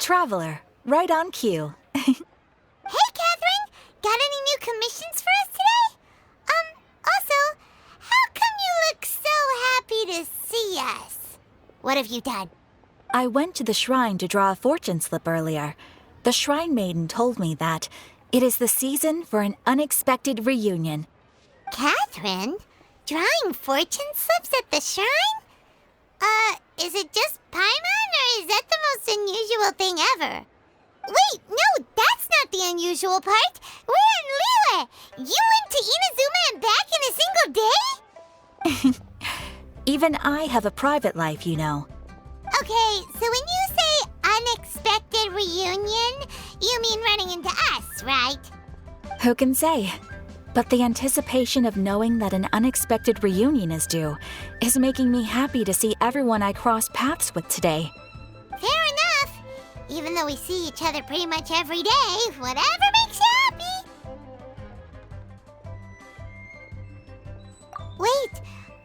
traveler, right on cue. Hey, Catherine! Got any new commissions for us today? Also, how come you look so happy to see us? What have you done? I went to the shrine to draw a fortune slip earlier. The shrine maiden told me that it is the season for an unexpected reunion. Catherine? Drawing fortune slips at the shrine? Is it just Paimon, or is that the most unusual thing ever? Wait, no, that's not the unusual part. We're in Liyue. You went to Inazuma and back in a single day? Even I have a private life, you know. Okay, so when you say unexpected reunion, you mean running into us, right? Who can say? But the anticipation of knowing that an unexpected reunion is due is making me happy to see everyone I crossed paths with today. Fair enough. Even though we see each other pretty much every day, whatever makes you happy. Wait,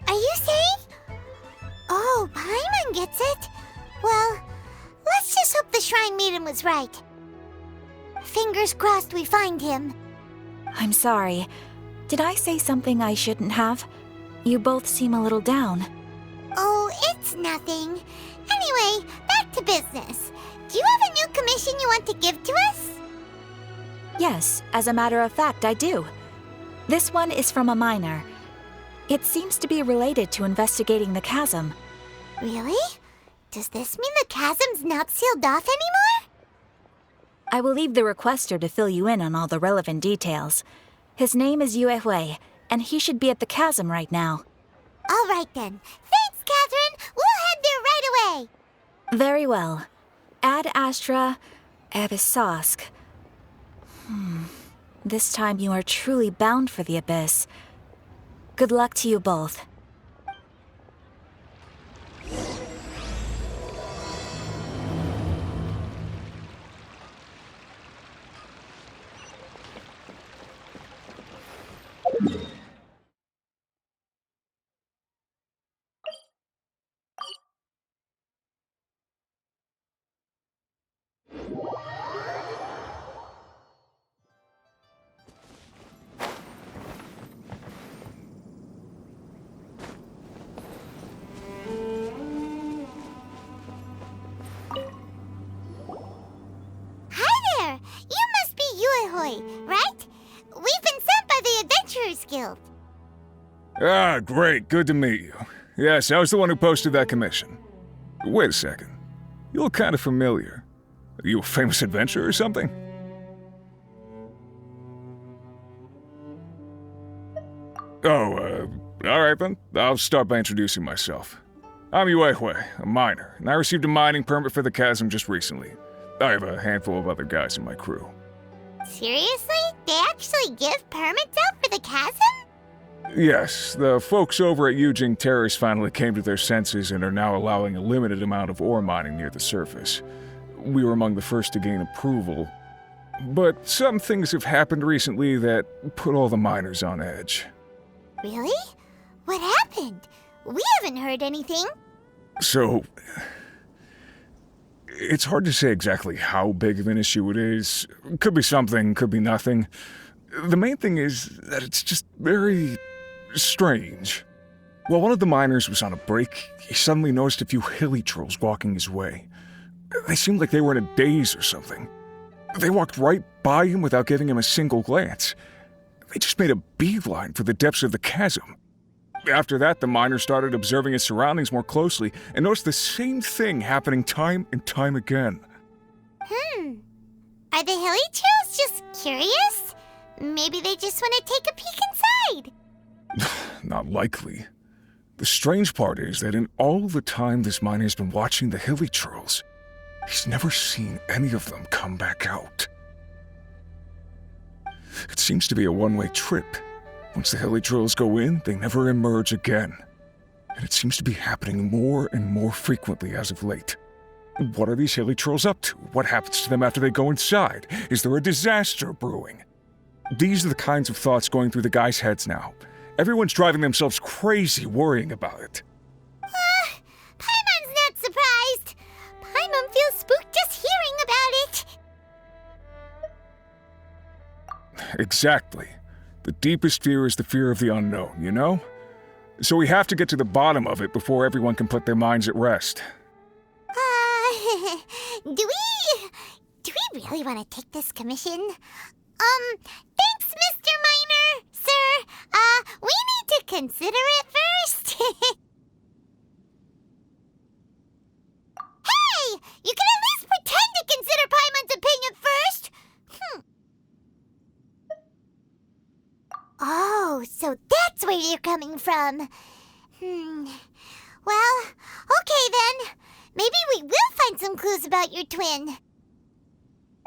are you saying? Oh, Paimon gets it. Well, let's just hope the Shrine Maiden was right. Fingers crossed we find him. I'm sorry. Did I say something I shouldn't have? You both seem a little down. Oh, it's nothing. Anyway, back to business. Do you have a new commission you want to give to us? Yes, as a matter of fact, I do. This one is from a miner. It seems to be related to investigating the chasm. Really? Does this mean the chasm's not sealed off anymore? I will leave the requester to fill you in on all the relevant details. His name is Liyue, and he should be at the chasm right now. All right then. Thanks, Catherine. We'll head there right away. Very well. Ad Astra Abyssosk. This time you are truly bound for the abyss. Good luck to you both. Right? We've been sent by the Adventurers Guild. Ah, great. Good to meet you. Yes, I was the one who posted that commission. Wait a second. You look kind of familiar. Are you a famous adventurer or something? Oh, alright then. I'll start by introducing myself. I'm Liyue, a miner, and I received a mining permit for the chasm just recently. I have a handful of other guys in my crew. Seriously? They actually give permits out for the chasm? Yes, the folks over at Yujing Terrace finally came to their senses and are now allowing a limited amount of ore mining near the surface. We were among the first to gain approval, but some things have happened recently that put all the miners on edge. Really? What happened? We haven't heard anything. So, it's hard to say exactly how big of an issue it is. Could be something, could be nothing. The main thing is that it's just very strange. While one of the miners was on a break, he suddenly noticed a few hilly trolls walking his way. They seemed like they were in a daze or something. They walked right by him without giving him a single glance. They just made a beeline for the depths of the chasm. After that, the miner started observing his surroundings more closely and noticed the same thing happening time and time again. Are the hilly trolls just curious? Maybe they just want to take a peek inside. Not likely. The strange part is that in all the time this miner has been watching the hilly trolls, he's never seen any of them come back out. It seems to be a one-way trip. Once the hilly trolls go in, they never emerge again. And it seems to be happening more and more frequently as of late. What are these hilly trolls up to? What happens to them after they go inside? Is there a disaster brewing? These are the kinds of thoughts going through the guys' heads now. Everyone's driving themselves crazy worrying about it. Paimon's not surprised. Paimon feels spooked just hearing about Exactly. The deepest fear is the fear of the unknown, you know? So we have to get to the bottom of it before everyone can put their minds at rest. Do we really want to take this commission? Thanks, Mr. Miner, sir. We need to consider it first. Hey! You can at least pretend to consider Paimon's opinion first! Oh, so that's where you're coming from. Well, okay then. Maybe we will find some clues about your twin.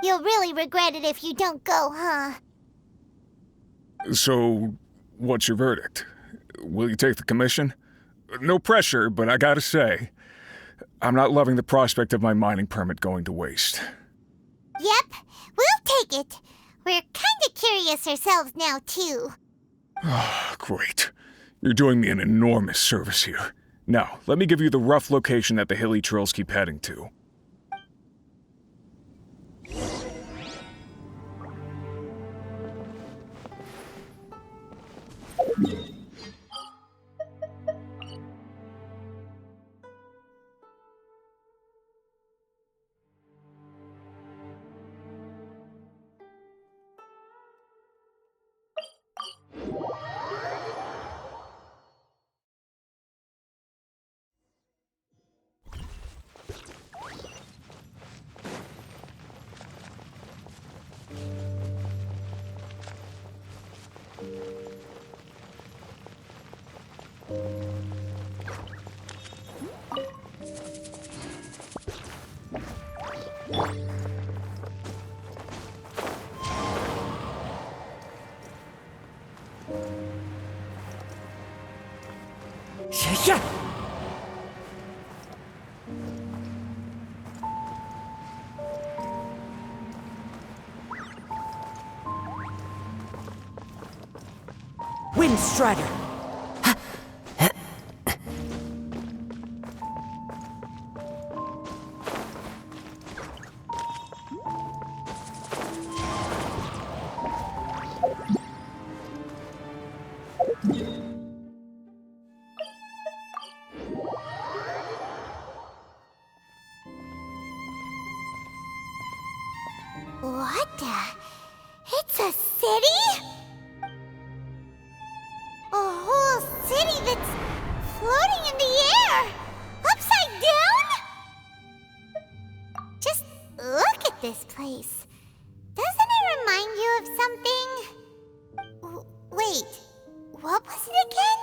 You'll really regret it if you don't go, huh? So, what's your verdict? Will you take the commission? No pressure, but I gotta say, I'm not loving the prospect of my mining permit going to waste. Yep, we'll take it. We're kinda curious ourselves now, too. Great. You're doing me an enormous service here. Now, let me give you the rough location that the hilly trails keep heading to. Strider. What the? It's a city? A whole city that's floating in the air! Upside down? Just look at this place. Doesn't it remind you of something? Wait, what was it again?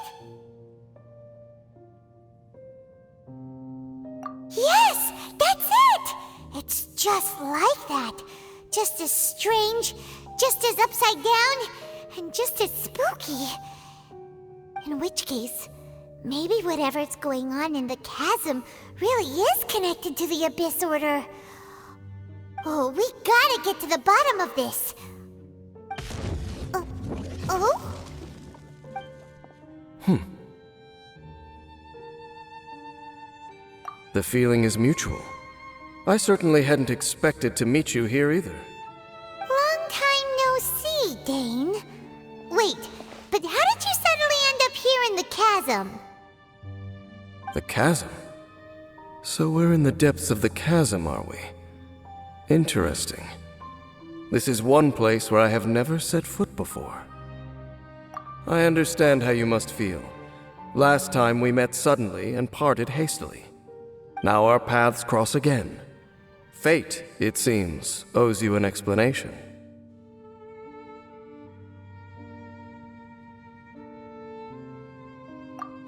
Yes, that's it! It's just like that. Just as strange, just as upside down, and just as spooky. In which case, maybe whatever's going on in the chasm really is connected to the Abyss Order. Oh, we gotta get to the bottom of this. Oh? The feeling is mutual. I certainly hadn't expected to meet you here either. Long time no see, Dane. Wait, but how did you suddenly end up here in the chasm? The chasm? So we're in the depths of the chasm, are we? Interesting. This is one place where I have never set foot before. I understand how you must feel. Last time we met suddenly and parted hastily. Now our paths cross again. Fate, it seems, owes you an explanation.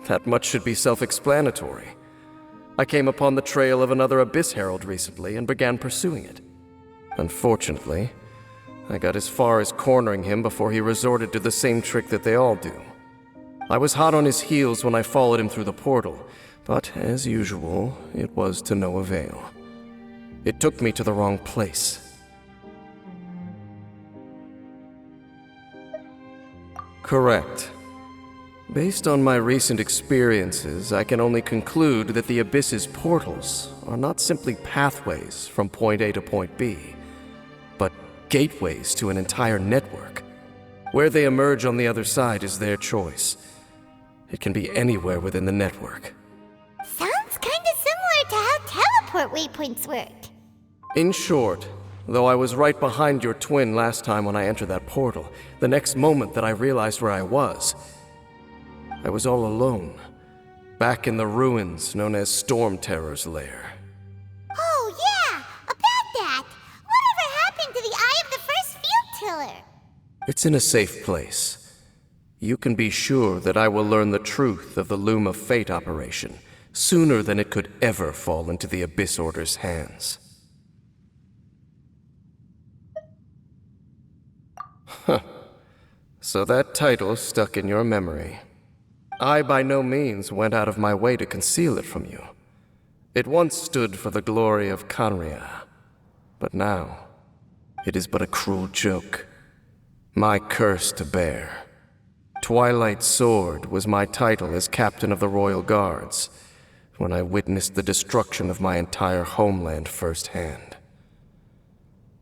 That much should be self-explanatory. I came upon the trail of another Abyss Herald recently and began pursuing it. Unfortunately, I got as far as cornering him before he resorted to the same trick that they all do. I was hot on his heels when I followed him through the portal, but as usual, it was to no avail. It took me to the wrong place. Correct. Based on my recent experiences, I can only conclude that the Abyss's portals are not simply pathways from point A to point B, but gateways to an entire network. Where they emerge on the other side is their choice. It can be anywhere within the network. Sounds kinda similar to how teleport waypoints work. In short, though I was right behind your twin last time when I entered that portal, the next moment that I realized where I was all alone, back in the ruins known as Storm Terror's lair. Oh yeah, about that! Whatever happened to the Eye of the First Field Tiller? It's in a safe place. You can be sure that I will learn the truth of the Loom of Fate operation sooner than it could ever fall into the Abyss Order's hands. Huh. So that title stuck in your memory. I by no means went out of my way to conceal it from you. It once stood for the glory of Kanria, but now it is but a cruel joke. My curse to bear. Twilight Sword was my title as captain of the Royal Guards when I witnessed the destruction of my entire homeland firsthand.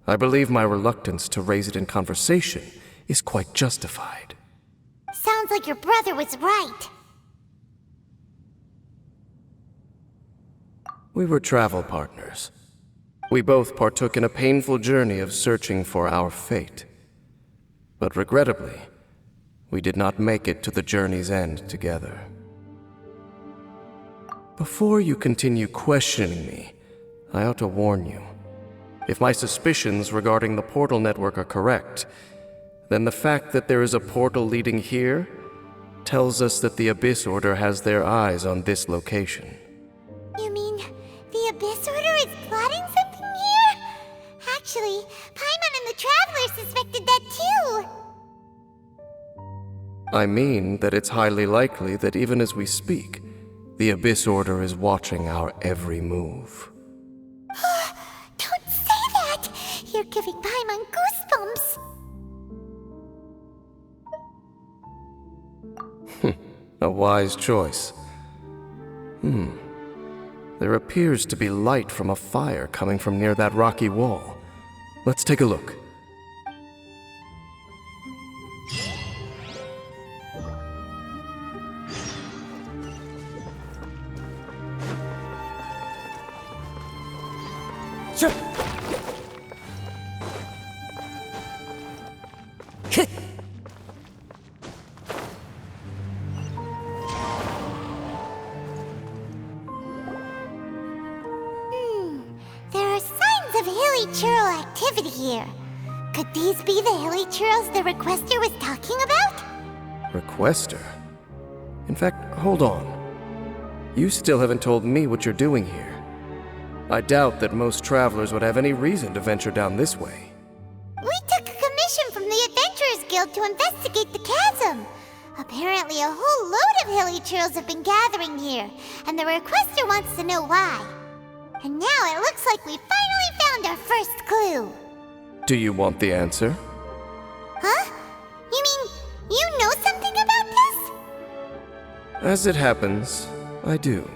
I believe my reluctance to raise it in conversation is quite justified. Sounds like your brother was right. We were travel partners. We both partook in a painful journey of searching for our fate. But regrettably, we did not make it to the journey's end together. Before you continue questioning me, I ought to warn you. If my suspicions regarding the portal network are correct, then the fact that there is a portal leading here tells us that the Abyss Order has their eyes on this location. You mean the Abyss Order is plotting something here? Actually, Paimon and the Traveler suspected that too. I mean that it's highly likely that even as we speak, the Abyss Order is watching our every move. Don't say that! You're giving Paimon goosebumps. A wise choice. There appears to be light from a fire coming from near that rocky wall. Let's take a look. There are signs of hilly churl activity here. Could these be the hilly churls the Requester was talking about? Requester? In fact, hold on. You still haven't told me what you're doing here. I doubt that most travelers would have any reason to venture down this way. We took a commission from the Adventurers Guild to investigate the chasm. Apparently a whole load of hilly churls have been gathering here, and the Requester wants to know why. And now it looks like we finally found our first clue. Do you want the answer? Huh? You mean you know something about this? As it happens, I do.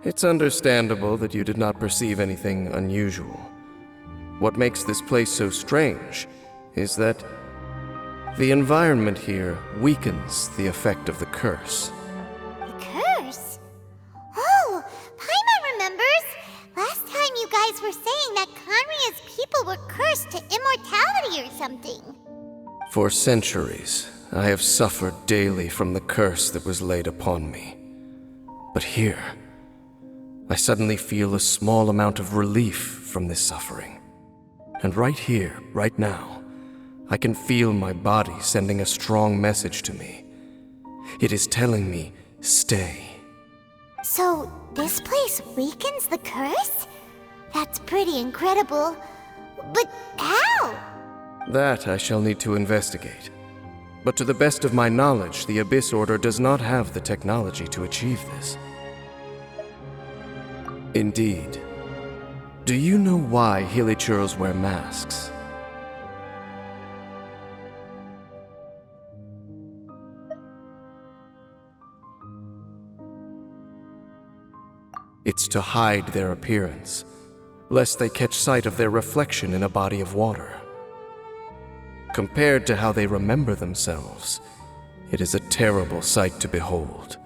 It's understandable that you did not perceive anything unusual. What makes this place so strange is that the environment here weakens the effect of the curse. The curse? Oh, Paimon remembers! Last time you guys were saying that Kanria's people were cursed to immortality or something. For centuries, I have suffered daily from the curse that was laid upon me. But here, I suddenly feel a small amount of relief from this suffering. And right here, right now, I can feel my body sending a strong message to me. It is telling me, stay. So, this place weakens the curse? That's pretty incredible. But how? That I shall need to investigate. But to the best of my knowledge, the Abyss Order does not have the technology to achieve this. Indeed. Do you know why Hilichurls wear masks? It's to hide their appearance. lest they catch sight of their reflection in a body of water. Compared to how they remember themselves, it is a terrible sight to behold.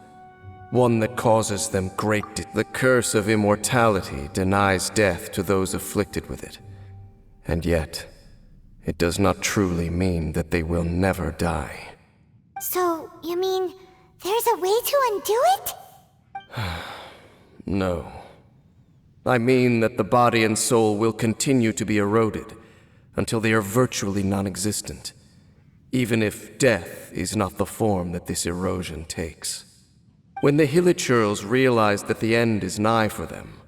One that causes them The curse of immortality denies death to those afflicted with it. And yet, it does not truly mean that they will never die. So, you mean there's a way to undo it? No. I mean that the body and soul will continue to be eroded until they are virtually non-existent, even if death is not the form that this erosion takes. When the Hilichurls realize that the end is nigh for them,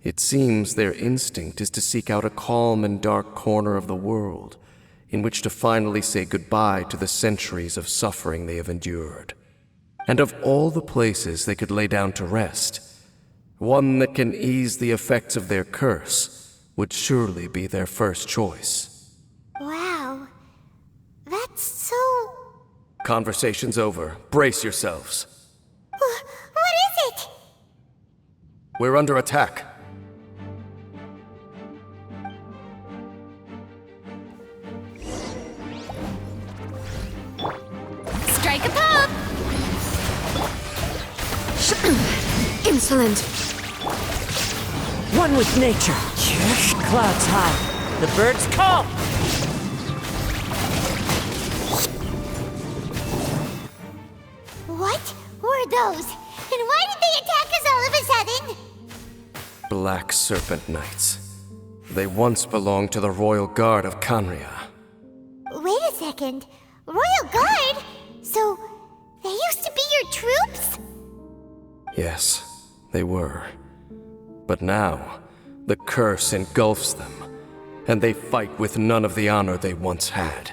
it seems their instinct is to seek out a calm and dark corner of the world in which to finally say goodbye to the centuries of suffering they have endured. And of all the places they could lay down to rest, one that can ease the effects of their curse would surely be their first choice. Wow. That's so... Conversation's over. Brace yourselves. What is it? We're under attack. Strike a pop! Insolent. One with nature. Clouds high. The birds call. What were those? And why did they attack us all of a sudden? Black Serpent Knights. They once belonged to the Royal Guard of Khaenri'ah. Wait a second. Royal Guard? So, they used to be your troops? Yes, they were. But now, the curse engulfs them, and they fight with none of the honor they once had.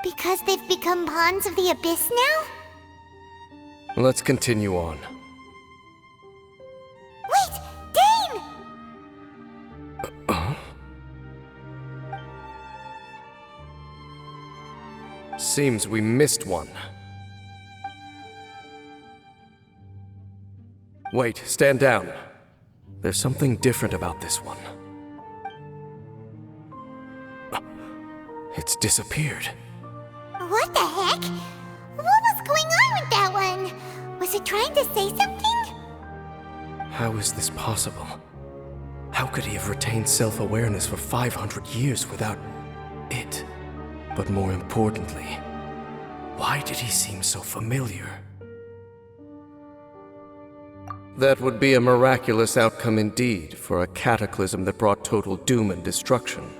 Because they've become pawns of the Abyss now? Let's continue on. Wait! Dane! Seems we missed one. Wait, stand down. There's something different about this one. It's disappeared. What the heck? What was going on with that one? Was it trying to say something? How is this possible? How could he have retained self-awareness for 500 years without it? But more importantly, why did he seem so familiar? That would be a miraculous outcome indeed for a cataclysm that brought total doom and destruction.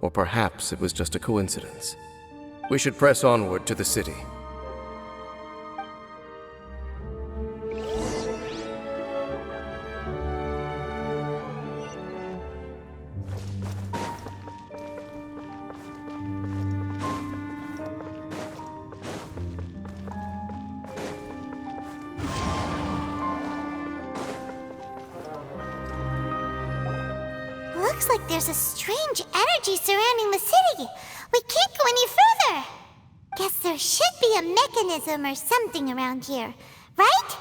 Or perhaps it was just a coincidence. We should press onward to the city. Looks like there's a strange energy surrounding the city. We can't go any further. Guess there should be a mechanism or something around here, right?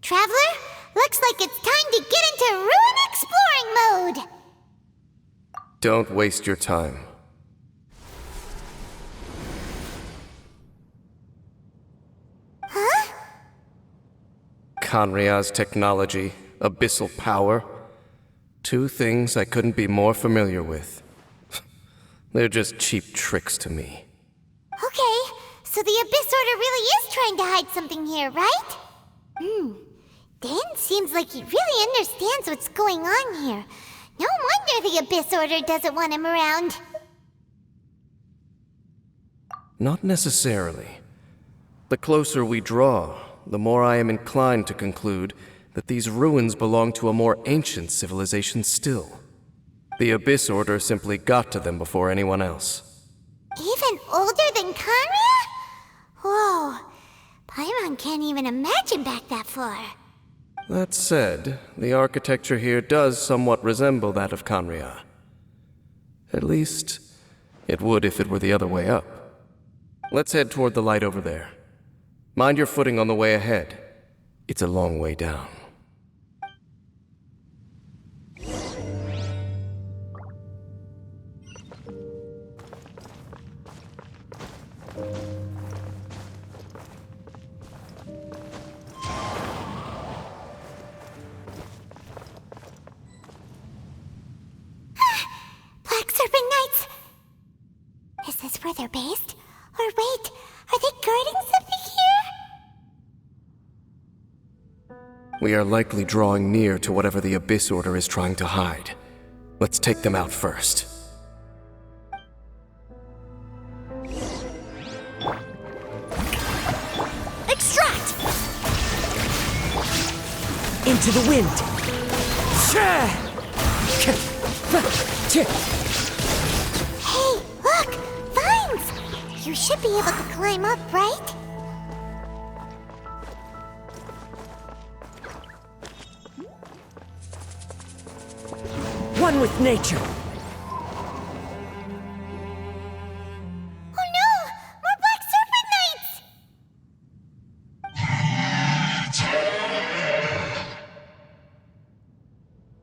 Traveler, looks like it's time to get into ruin exploring mode. Don't waste your time. Huh? Khaenri'ah's technology, abyssal power. Two things I couldn't be more familiar with. They're just cheap tricks to me. Okay, so the Abyss Order really is trying to hide something here, right? Dan seems like he really understands what's going on here. No wonder the Abyss Order doesn't want him around. Not necessarily. The closer we draw, the more I am inclined to conclude that these ruins belong to a more ancient civilization still. The Abyss Order simply got to them before anyone else. Even older than Khaenri'ah? Whoa, Paimon can't even imagine back that far. That said, the architecture here does somewhat resemble that of Khaenri'ah. At least, it would if it were the other way up. Let's head toward the light over there. Mind your footing on the way ahead. It's a long way down. Serpent Knights! Is this where they're based? Or wait, are they guarding something here? We are likely drawing near to whatever the Abyss Order is trying to hide. Let's take them out first. Extract! Into the wind! Hey, look! Vines! You should be able to climb up, right? One with nature! Oh no! More Black Serpent Knights!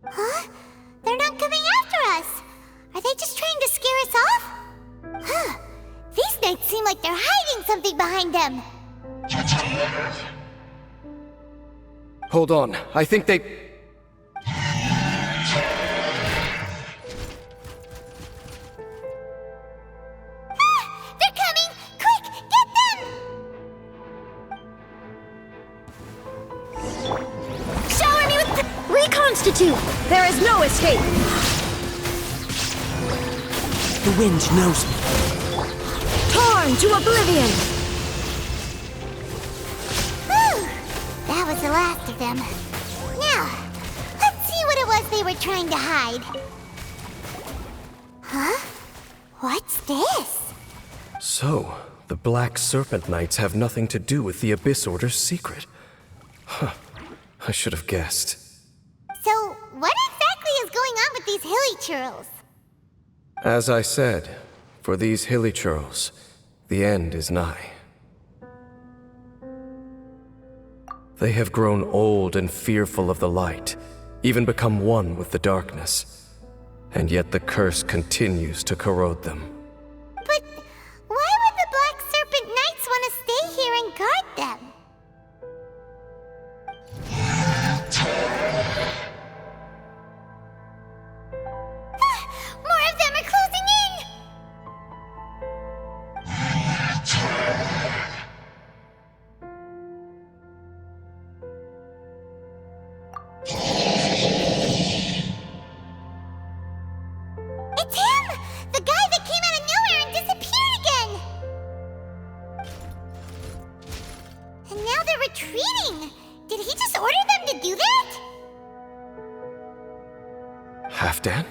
Huh? They're not coming after us! Are they just trying to scare us off? Huh. These knights seem like they're hiding something behind them. Hold on, I think they... They're coming! Quick, get them! Shower me with reconstitute! There is no escape! The wind knows me. Torn to oblivion! Whew! That was the last of them. Now, let's see what it was they were trying to hide. Huh? What's this? So, the Black Serpent Knights have nothing to do with the Abyss Order's secret. Huh. I should have guessed. So, what exactly is going on with these hilly churls? As I said, for these hilly churls, the end is nigh. They have grown old and fearful of the light, even become one with the darkness. And yet the curse continues to corrode them. But why would the Black Serpent Knights want to stay here and guard them? More of them are closing in! It's him! The guy that came out of nowhere and disappeared again! And now they're retreating! Did he just order them to do that? Halfdan?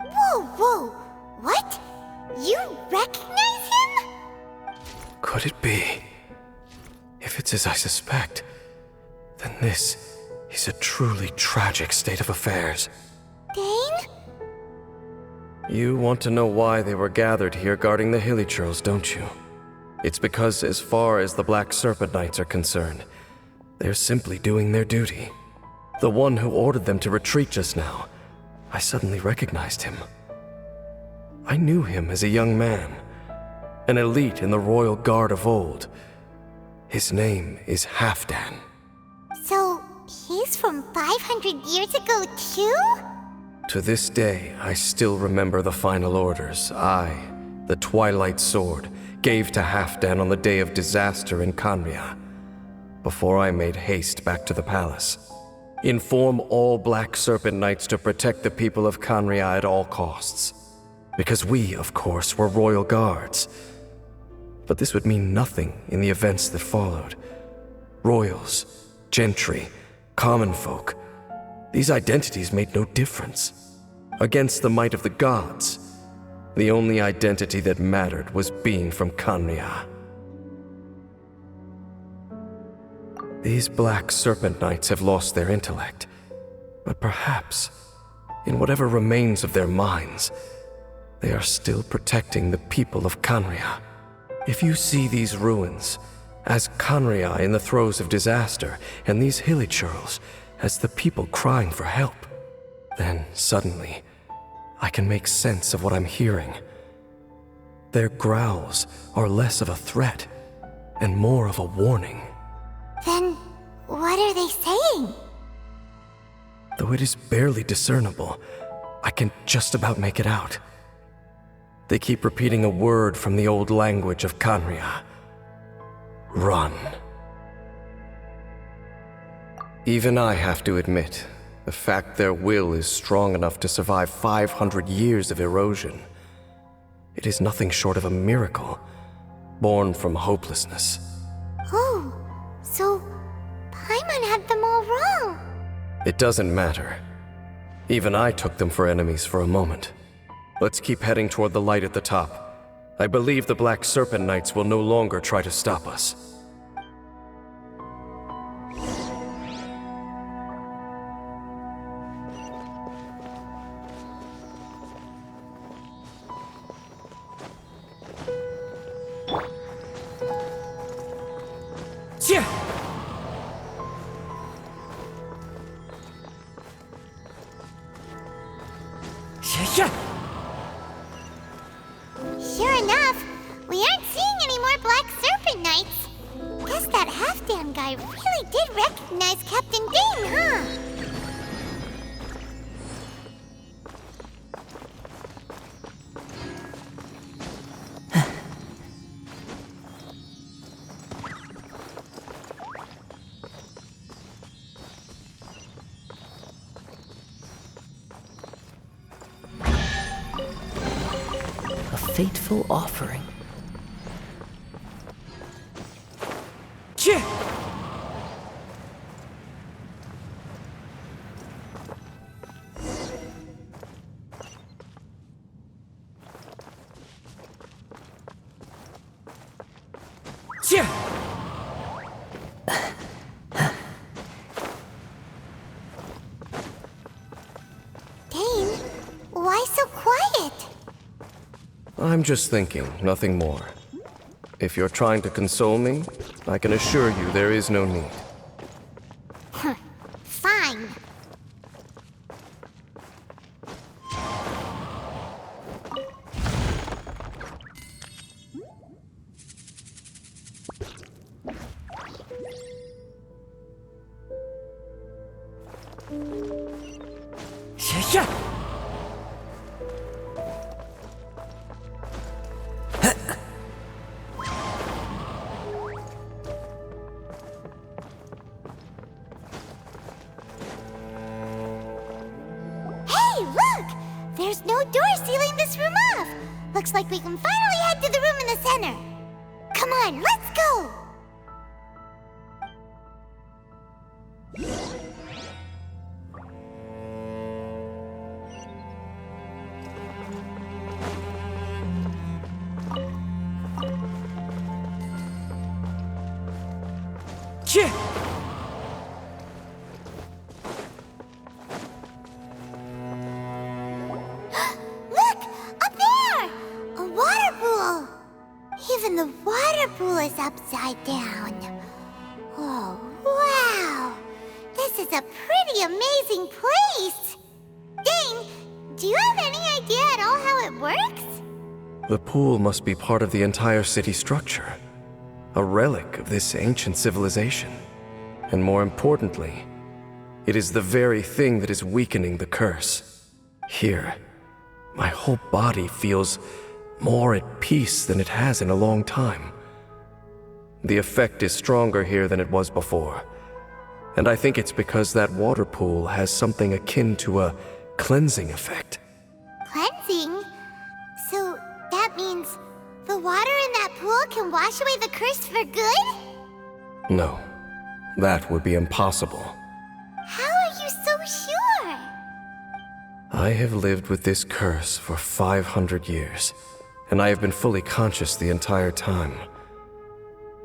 Whoa, whoa! What? You recognize him? Could it be? If it's as I suspect, then this is a truly tragic state of affairs. Dane? You want to know why they were gathered here guarding the hilly churls, don't you? It's because as far as the Black Serpent Knights are concerned, they're simply doing their duty. The one who ordered them to retreat just now, I suddenly recognized him. I knew him as a young man, an elite in the royal guard of old. His name is Halfdan. So, he's from 500 years ago too? To this day, I still remember the final orders I, the Twilight Sword, gave to Halfdan on the day of disaster in Khaenri'ah, before I made haste back to the palace. Inform all Black Serpent Knights to protect the people of Khaenri'ah at all costs. Because we, of course, were royal guards. But this would mean nothing in the events that followed. Royals, gentry, common folk, these identities made no difference. Against the might of the gods, the only identity that mattered was being from Khaenri'ah. These Black Serpent Knights have lost their intellect, but perhaps, in whatever remains of their minds, they are still protecting the people of Khaenri'ah. If you see these ruins as Khaenri'ah in the throes of disaster, and these hilly churls as the people crying for help, then suddenly I can make sense of what I'm hearing. Their growls are less of a threat and more of a warning. Then, what are they saying? The though it is barely discernible, I can just about make it out. They keep repeating a word from the old language of Khaenri'ah. Run. Even I have to admit, the fact their will is strong enough to survive 500 years of erosion, it is nothing short of a miracle, born from hopelessness. Oh, so Paimon had them all wrong. It doesn't matter. Even I took them for enemies for a moment. Let's keep heading toward the light at the top. I believe the Black Serpent Knights will no longer try to stop us. Sure enough, we aren't seeing any more Black Serpent Knights. Guess that half-damn guy really did recognize Captain Dane, huh? A fateful offering. Dane, why so quiet? I'm just thinking, nothing more. If you're trying to console me, I can assure you there is no need. Fine. Hey, look! There's no door sealing this room off. Looks like we can finally head to the room in the center. Come on, let's go! Look! Up there! A water pool! Even the water pool is upside down. Oh, wow! This is a pretty amazing place! Dane, do you have any idea at all how it works? The pool must be part of the entire city structure. A relic of this ancient civilization. And more importantly, it is the very thing that is weakening the curse. Here, my whole body feels more at peace than it has in a long time. The effect is stronger here than it was before. And I think it's because that water pool has something akin to a cleansing effect. Cleansing? So that means the water in that pool can wash away the curse for good? No, that would be impossible. How are you so sure? I have lived with this curse for 500 years, and I have been fully conscious the entire time.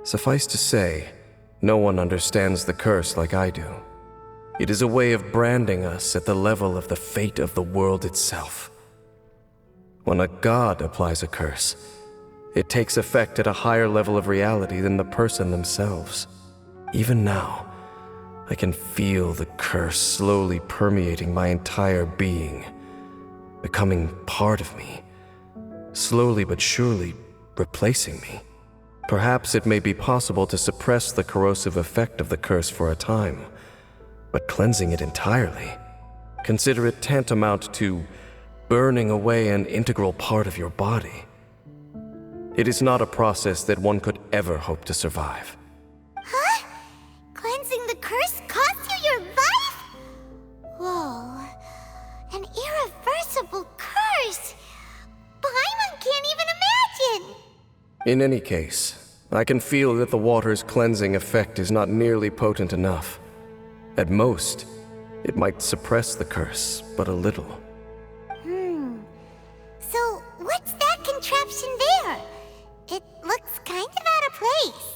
Suffice to say, no one understands the curse like I do. It is a way of branding us at the level of the fate of the world itself. When a god applies a curse, it takes effect at a higher level of reality than the person themselves. Even now, I can feel the curse slowly permeating my entire being, becoming part of me, slowly but surely replacing me. Perhaps it may be possible to suppress the corrosive effect of the curse for a time, but cleansing it entirely, Consider it tantamount to burning away an integral part of your body. It is not a process that one could ever hope to survive. Huh? Cleansing the curse cost you your life? Whoa. An irreversible curse! Paimon can't even imagine! In any case, I can feel that the water's cleansing effect is not nearly potent enough. At most, it might suppress the curse, but a little. So, what's that contraption there? It looks kind of out of place.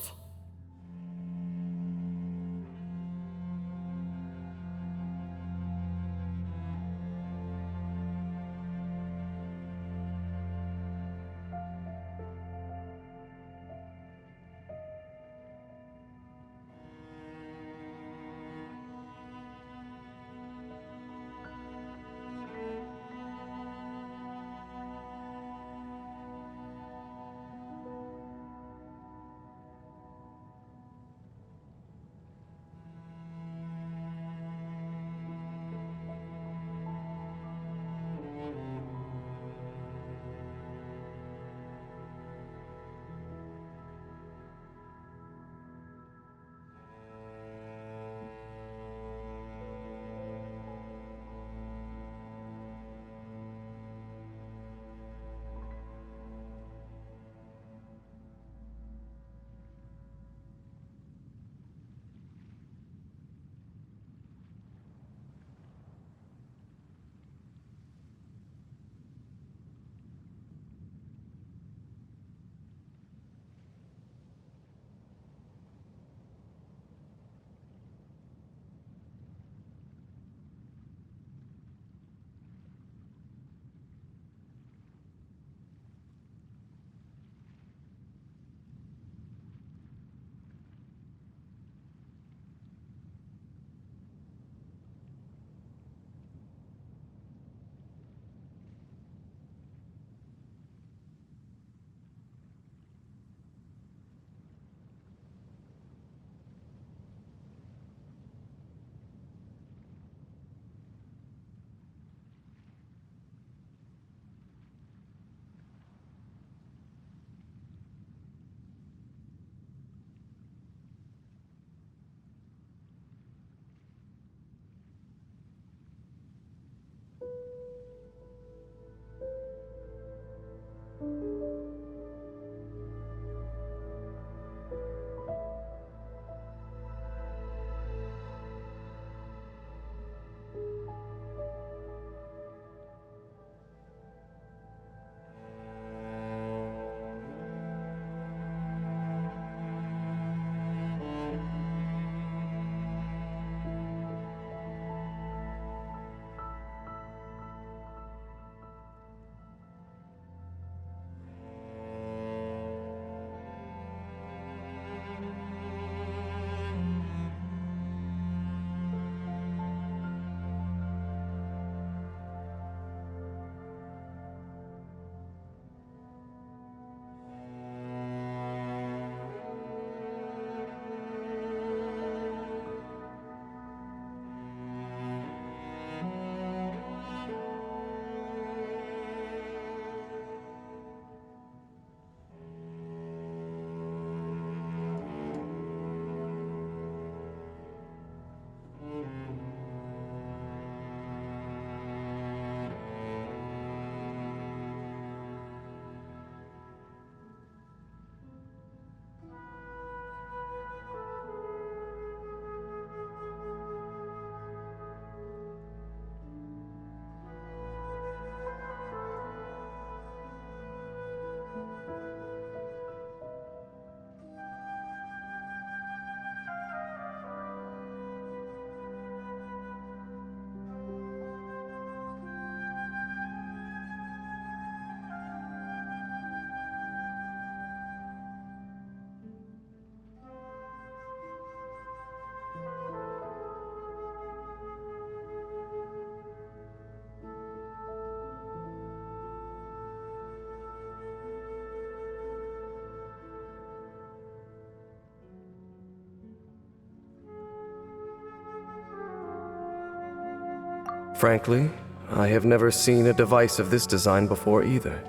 Frankly, I have never seen a device of this design before either.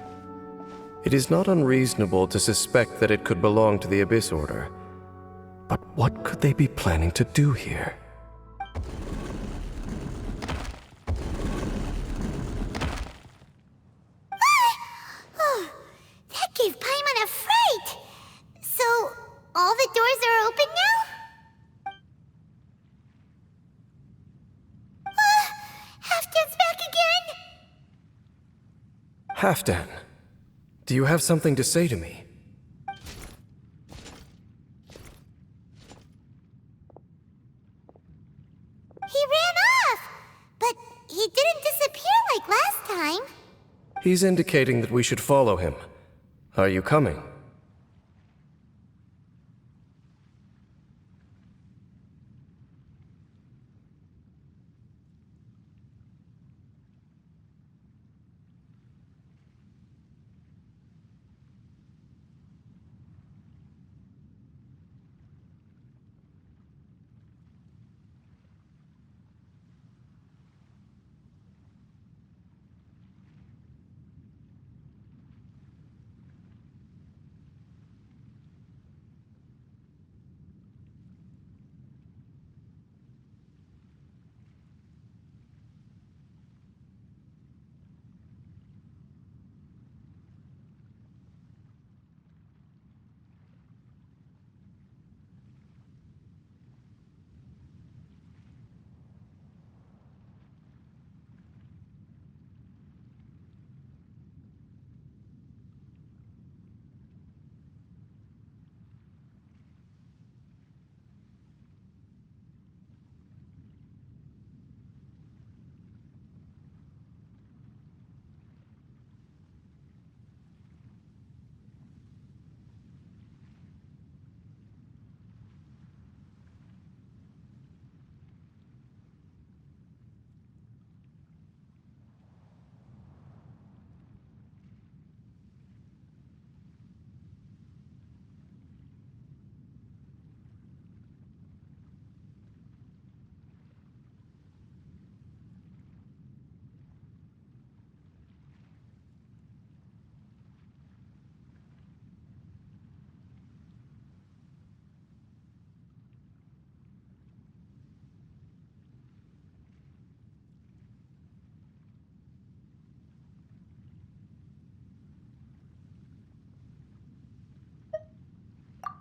It is not unreasonable to suspect that it could belong to the Abyss Order. But what could they be planning to do here? That gave Paimon a fright! So, all the doors are open now? Halfdan's back again! Halfdan, do you have something to say to me? He ran off! But he didn't disappear like last time. He's indicating that we should follow him. Are you coming?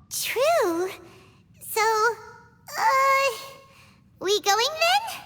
True. So, we going then?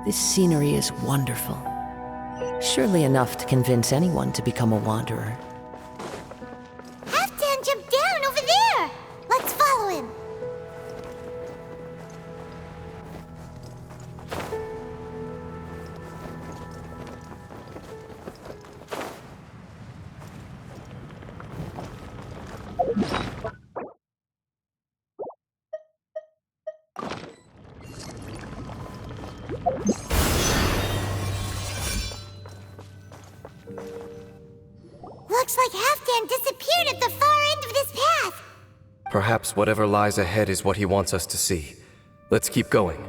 This scenery is wonderful. Surely enough to convince anyone to become a wanderer. Halfdan jumped down over there! Let's follow him! Looks like Halfdan disappeared at the far end of this path. Perhaps whatever lies ahead is what he wants us to see. Let's keep going.